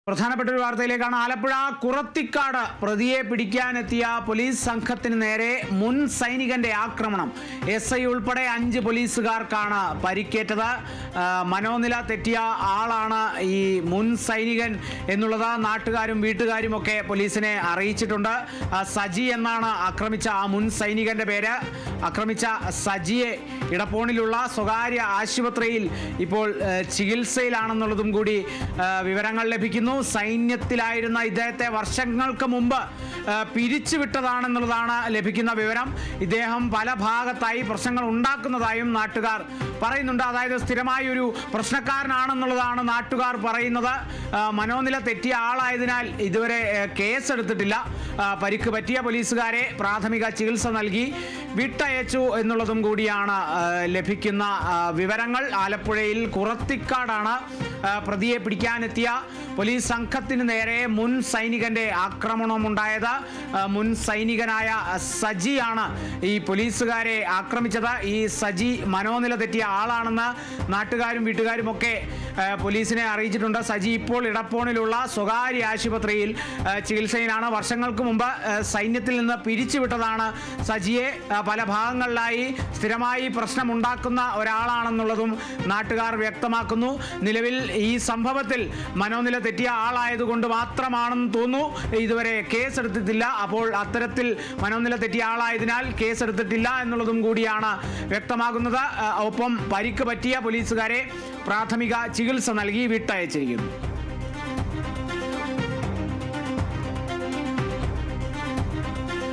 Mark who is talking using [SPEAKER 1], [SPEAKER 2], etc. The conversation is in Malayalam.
[SPEAKER 1] പ്രധാനപ്പെട്ട ഒരു വാർത്തയിലേക്കാണ്. ആലപ്പുഴ കുറത്തിക്കാട് പ്രതിയെ പിടിക്കാനെത്തിയ പോലീസ് സംഘത്തിന് നേരെ മുൻ സൈനികന്റെ ആക്രമണം. SI ഉൾപ്പെടെ 5 പോലീസുകാർക്കാണ് പരിക്കേറ്റത്. മനോനില തെറ്റിയ ആളാണ് ഈ മുൻ സൈനികൻ എന്നുള്ളത് നാട്ടുകാരും വീട്ടുകാരും ഒക്കെ പോലീസിനെ അറിയിച്ചിട്ടുണ്ട്. സജി എന്നാണ് ആക്രമിച്ച ആ മുൻ സൈനികന്റെ പേര്. ആക്രമിച്ച സജിയെ ഇടപ്പോണിലുള്ള സ്വകാര്യ ആശുപത്രിയിൽ ഇപ്പോൾ ചികിത്സയിലാണെന്നുള്ളതും കൂടി വിവരങ്ങൾ ലഭിക്കുന്നു. സൈന്യത്തിലായിരുന്ന ഇദ്ദേഹത്തെ വർഷങ്ങൾക്ക് മുമ്പ് പിരിച്ചുവിട്ടതാണെന്നുള്ളതാണ് ലഭിക്കുന്ന വിവരം. ഇദ്ദേഹം പല ഭാഗത്തായി പ്രശ്നങ്ങൾ ഉണ്ടാക്കുന്നതായും നാട്ടുകാർ പറയുന്നുണ്ട്. അതായത് സ്ഥിരമായി ഒരു പ്രശ്നക്കാരനാണെന്നുള്ളതാണ് നാട്ടുകാർ പറയുന്നത്. മനോനില തെറ്റിയ ആളായതിനാൽ ഇതുവരെ കേസെടുത്തിട്ടില്ല. പരിക്ക് പറ്റിയ പോലീസുകാരെ പ്രാഥമിക ചികിത്സ നൽകി വിട്ടയച്ചു എന്നുള്ളതും കൂടിയാണ് ലഭിക്കുന്ന വിവരങ്ങൾ. ആലപ്പുഴയിൽ കുറത്തിക്കാടാണ് പ്രതിയെ പിടിക്കാനെത്തിയ പോലീസ് സംഘത്തിന് നേരെ മുൻ സൈനികന്റെ ആക്രമണമുണ്ടായത്. മുൻ സൈനികനായ സജിയാണ് ഈ പോലീസുകാരെ ആക്രമിച്ചത്. ഈ സജി മനോനില തെറ്റിയ ആളാണെന്ന് നാട്ടുകാരും വീട്ടുകാരും ഒക്കെ പോലീസിനെ അറിയിച്ചിട്ടുണ്ട്. സജി ഇപ്പോൾ ഇടപ്പോണിലുള്ള സ്വകാര്യ ആശുപത്രിയിൽ ചികിത്സയിലാണ്. വർഷങ്ങൾക്ക് മുമ്പ് സൈന്യത്തിൽ നിന്ന് പിരിച്ചുവിട്ടതാണ് സജിയെ. പല ഭാഗങ്ങളിലായി സ്ഥിരമായി പ്രശ്നമുണ്ടാക്കുന്ന ഒരാളാണെന്നുള്ളതും നാട്ടുകാർ വ്യക്തമാക്കുന്നു. നിലവിൽ ഈ സംഭവത്തിൽ മനോനില തെറ്റിയ ആളായതുകൊണ്ട് മാത്രമാണെന്ന് തോന്നുന്നു ഇതുവരെ കേസെടുത്തിട്ടില്ല. അപ്പോൾ അത്തരത്തിൽ മനോനില തെറ്റിയ ആളായതിനാൽ കേസെടുത്തിട്ടില്ല എന്നുള്ളതും കൂടിയാണ് വ്യക്തമാകുന്നത്. ഒപ്പം പരിക്ക് പറ്റിയ പോലീസുകാരെ പ്രാഥമിക ചികിത്സ നൽകി വിട്ടയച്ചിരിക്കുന്നു.